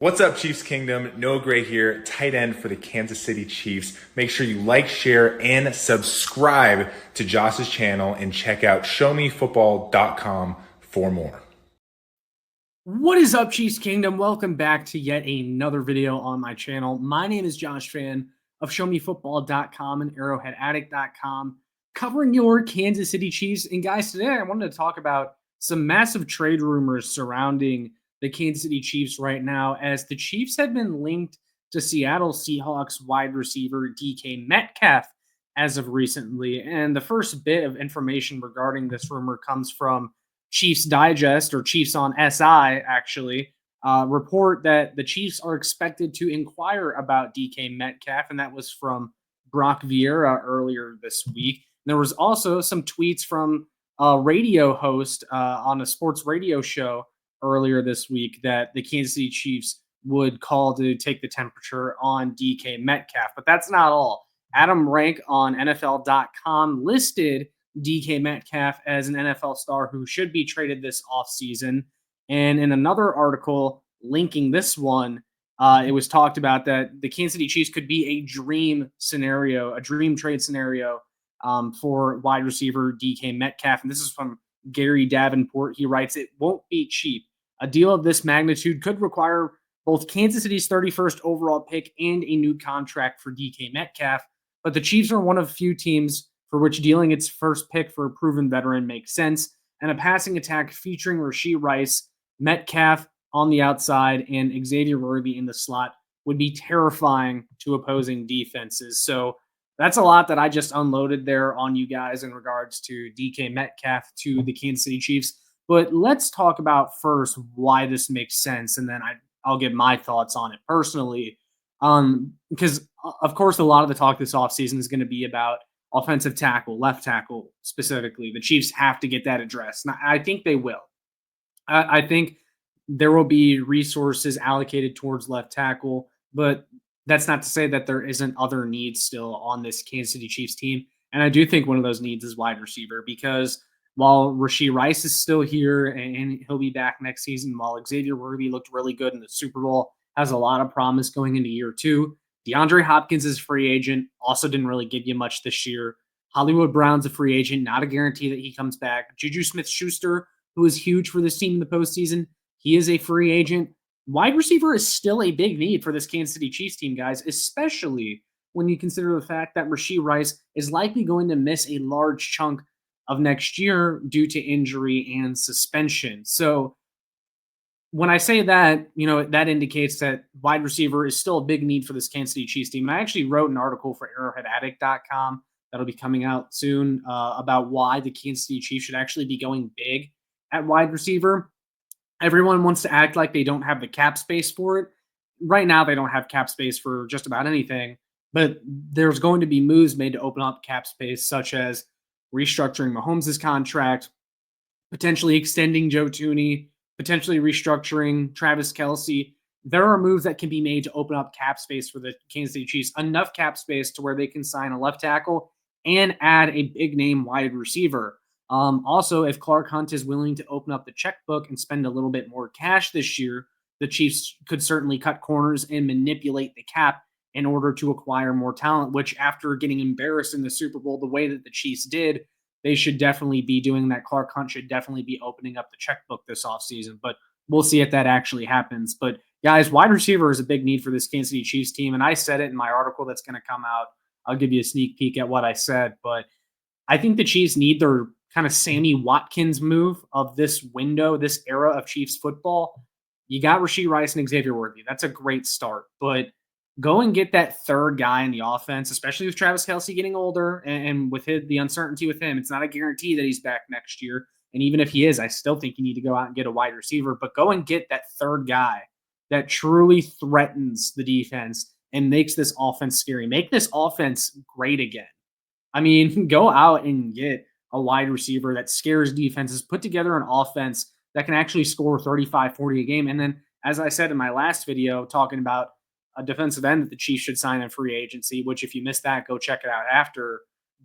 What's up, Chiefs Kingdom? Noah Gray here, tight end for the Kansas City Chiefs. Make sure you like, share, and subscribe to Josh's channel and check out showmefootball.com for more. What is up, Chiefs Kingdom? Welcome back to yet another video on my channel. My name is Josh Fan of showmefootball.com and arrowheadaddict.com, covering your Kansas City Chiefs. And guys, today I wanted to talk about some massive trade rumors surrounding the Kansas City Chiefs right now, as the Chiefs have been linked to Seattle Seahawks wide receiver DK Metcalf as of recently. And the first bit of information regarding this rumor comes from Chiefs Digest, or Chiefs on SI, actually, report that the Chiefs are expected to inquire about DK Metcalf, and that was from Brock Vieira earlier this week. There was also some tweets from a radio host on a sports radio show earlier this week that the Kansas City Chiefs would call to take the temperature on DK Metcalf. But that's not all. Adam Rank on NFL.com listed DK Metcalf as an NFL star who should be traded this offseason. And in another article linking this one, it was talked about that the Kansas City Chiefs could be a dream scenario, a dream trade scenario for wide receiver DK Metcalf. And this is from Gary Davenport. He writes, "It won't be cheap. A deal of this magnitude could require both Kansas City's 31st overall pick and a new contract for DK Metcalf. But the Chiefs are one of few teams for which dealing its first pick for a proven veteran makes sense, and a passing attack featuring Rashee Rice, Metcalf on the outside, and Xavier Worthy in the slot would be terrifying to opposing defenses." So that's a lot that I just unloaded there on you guys in regards to DK Metcalf to the Kansas City Chiefs. But let's talk about first why this makes sense, and then I'll give my thoughts on it personally. Because, of course, a lot of the talk this offseason is going to be about offensive tackle, left tackle specifically. The Chiefs have to get that addressed. And I think they will. I think there will be resources allocated towards left tackle, but that's not to say that there isn't other needs still on this Kansas City Chiefs team. And I do think one of those needs is wide receiver, because while Rashee Rice is still here and he'll be back next season, while Xavier Worthy looked really good in the Super Bowl, has a lot of promise going into year two. DeAndre Hopkins is a free agent, also didn't really give you much this year. Hollywood Brown's a free agent, not a guarantee that he comes back. Juju Smith-Schuster, who is huge for this team in the postseason, he is a free agent. Wide receiver is still a big need for this Kansas City Chiefs team, guys, especially when you consider the fact that Rashee Rice is likely going to miss a large chunk of next year due to injury and suspension. So when I say that, that indicates that wide receiver is still a big need for this Kansas City Chiefs team. And I actually wrote an article for arrowheadaddict.com that'll be coming out soon about why the Kansas City Chiefs should actually be going big at wide receiver. Everyone wants to act like they don't have the cap space for it. Right now, they don't have cap space for just about anything, but there's going to be moves made to open up cap space, such as restructuring Mahomes' contract, potentially extending Joe Thuney, potentially restructuring Travis Kelce. There are moves that can be made to open up cap space for the Kansas City Chiefs, enough cap space to where they can sign a left tackle and add a big name wide receiver. Also, if Clark Hunt is willing to open up the checkbook and spend a little bit more cash this year, the Chiefs could certainly cut corners and manipulate the cap in order to acquire more talent, which, after getting embarrassed in the Super Bowl the way that the Chiefs did, they should definitely be doing that. Clark Hunt should definitely be opening up the checkbook this offseason, but we'll see if that actually happens. But guys, wide receiver is a big need for this Kansas City Chiefs team, and I said it in my article that's going to come out. I'll give you a sneak peek at what I said, but I think the Chiefs need their kind of Sammy Watkins move of this window, this era of Chiefs football. You got Rashee Rice and Xavier Worthy. That's a great start, but go and get that third guy in the offense, especially with Travis Kelce getting older and with the uncertainty with him. It's not a guarantee that he's back next year. And even if he is, I still think you need to go out and get a wide receiver, but go and get that third guy that truly threatens the defense and makes this offense scary. Make this offense great again. I mean, go out and get a wide receiver that scares defenses, put together an offense that can actually score 35, 40 a game. And then, as I said in my last video, talking about a defensive end that the Chiefs should sign in free agency, which, if you missed that, go check it out after.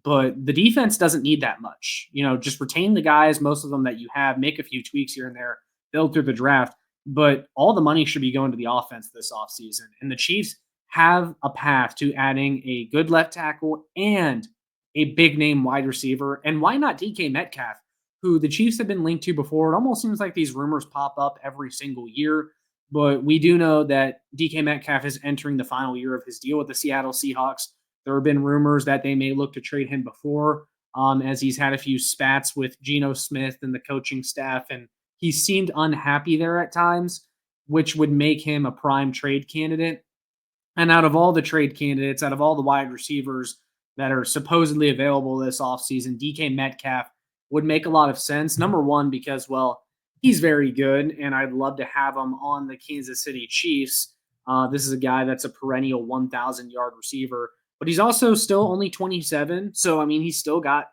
But the defense doesn't need that much. Just retain the guys, most of them that you have, make a few tweaks here and there, build through the draft. but all the money should be going to the offense this offseason. And the Chiefs have a path to adding a good left tackle and a big name wide receiver. And why not DK Metcalf, who the Chiefs have been linked to before? It almost seems like these rumors pop up every single year. But we do know that DK Metcalf is entering the final year of his deal with the Seattle Seahawks. There have been rumors that they may look to trade him before, as he's had a few spats with Geno Smith and the coaching staff, and he seemed unhappy there at times, which would make him a prime trade candidate. And out of all the trade candidates, out of all the wide receivers that are supposedly available this offseason, DK Metcalf would make a lot of sense. Number one, because, well, he's very good, and I'd love to have him on the Kansas City Chiefs. This is a guy that's a perennial 1,000-yard receiver, but he's also still only 27. So, I mean, he's still got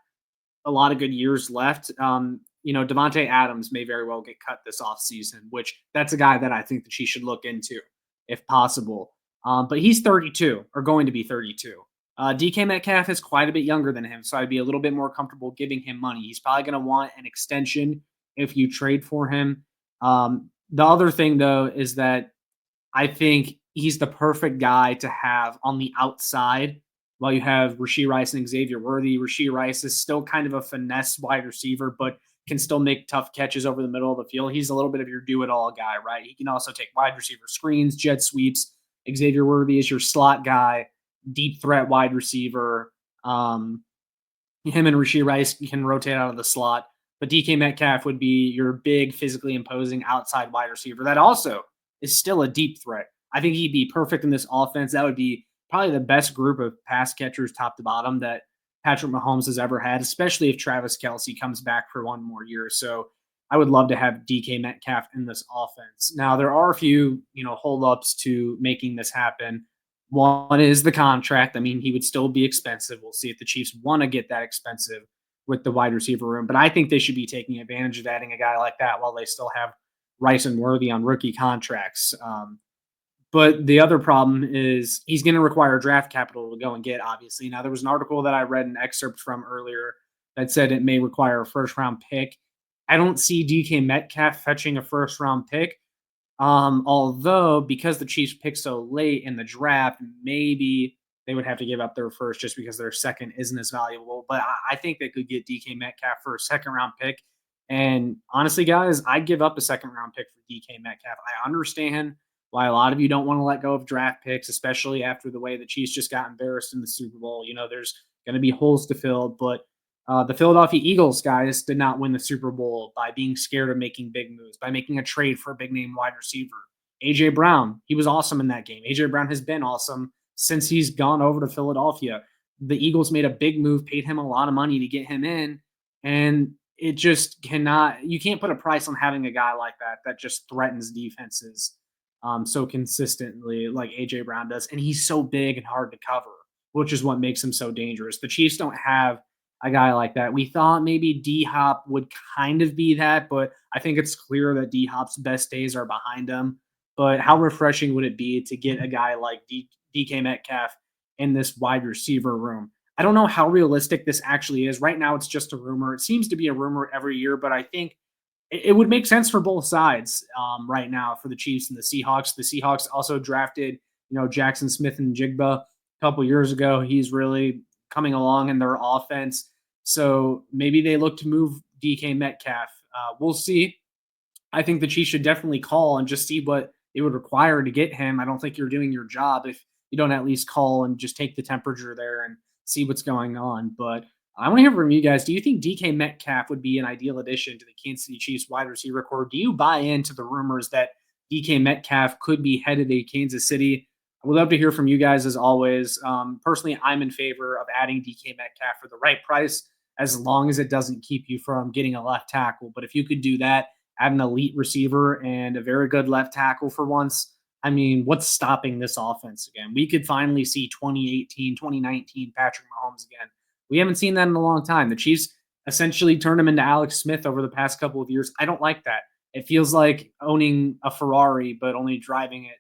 a lot of good years left. Devontae Adams may very well get cut this offseason, which that's a guy that I think that she should look into if possible. But he's 32 or going to be 32. DK Metcalf is quite a bit younger than him, so I'd be a little bit more comfortable giving him money. He's probably going to want an extension if you trade for him. The other thing, though, is that I think he's the perfect guy to have on the outside while you have Rashee Rice and Xavier Worthy. Rashee Rice is still kind of a finesse wide receiver, but can still make tough catches over the middle of the field. He's a little bit of your do-it-all guy, right? He can also take wide receiver screens, jet sweeps. Xavier Worthy is your slot guy, deep threat wide receiver. Him and Rashee Rice can rotate out of the slot, but DK Metcalf would be your big, physically imposing outside wide receiver that also is still a deep threat. I think he'd be perfect in this offense. That would be probably the best group of pass catchers top to bottom that Patrick Mahomes has ever had, especially if Travis Kelce comes back for one more year. So I would love to have DK Metcalf in this offense. Now, there are a few, holdups to making this happen. One is the contract. I mean, he would still be expensive. We'll see if the Chiefs want to get that expensive with the wide receiver room. But I think they should be taking advantage of adding a guy like that while they still have Rice and Worthy on rookie contracts. But the other problem is he's going to require draft capital to go and get, obviously. Now, there was an article that I read an excerpt from earlier that said it may require a first-round pick. I don't see DK Metcalf fetching a first-round pick. Although, because the Chiefs picked so late in the draft, maybe they would have to give up their first just because their second isn't as valuable. But I think they could get DK Metcalf for a second-round pick. And honestly, guys, I'd give up a second-round pick for DK Metcalf. I understand why a lot of you don't want to let go of draft picks, especially after the way the Chiefs just got embarrassed in the Super Bowl. There's going to be holes to fill, but the Philadelphia Eagles, guys, did not win the Super Bowl by being scared of making big moves, by making a trade for a big-name wide receiver. A.J. Brown, he was awesome in that game. A.J. Brown has been awesome since he's gone over to Philadelphia. The Eagles made a big move, paid him a lot of money to get him in, and it just you can't put a price on having a guy like that just threatens defenses so consistently like A.J. Brown does. And he's so big and hard to cover, which is what makes him so dangerous. The Chiefs don't have a guy like that. We thought maybe D-Hop would kind of be that, but I think it's clear that D-Hop's best days are behind him. But how refreshing would it be to get a guy like DK Metcalf in this wide receiver room? I don't know how realistic this actually is. Right now, it's just a rumor. It seems to be a rumor every year, but I think it would make sense for both sides right now for the Chiefs and the Seahawks. The Seahawks also drafted, Jackson Smith and Jigba a couple years ago. He's really coming along in their offense. So maybe they look to move DK Metcalf. We'll see. I think the Chiefs should definitely call and just see what it would require to get him. I don't think you're doing your job if you don't at least call and just take the temperature there and see what's going on. But I want to hear from you guys. Do you think DK Metcalf would be an ideal addition to the Kansas City Chiefs wide receiver core? Do you buy into the rumors that DK Metcalf could be headed to Kansas City? I would love to hear from you guys as always. Personally, I'm in favor of adding DK Metcalf for the right price as long as it doesn't keep you from getting a left tackle. But if you could do that, add an elite receiver and a very good left tackle for once, I mean, what's stopping this offense again? We could finally see 2018, 2019 Patrick Mahomes again. We haven't seen that in a long time. The Chiefs essentially turned him into Alex Smith over the past couple of years. I don't like that. It feels like owning a Ferrari, but only driving it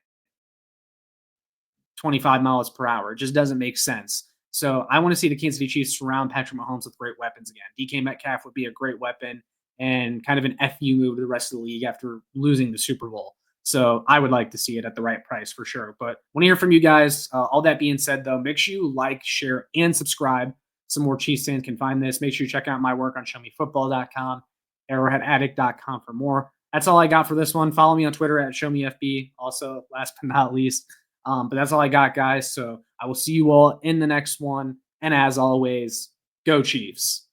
25 miles per hour. It just doesn't make sense. So I want to see the Kansas City Chiefs surround Patrick Mahomes with great weapons again. DK Metcalf would be a great weapon and kind of an FU move to the rest of the league after losing the Super Bowl. So I would like to see it at the right price for sure. But want to hear from you guys. All that being said, though, make sure you like, share, and subscribe. Some more Chiefs fans can find this. Make sure you check out my work on showmefootball.com, arrowheadaddict.com for more. That's all I got for this one. Follow me on Twitter at showmefb. Also, last but not least. But that's all I got, guys. So I will see you all in the next one. And as always, go Chiefs.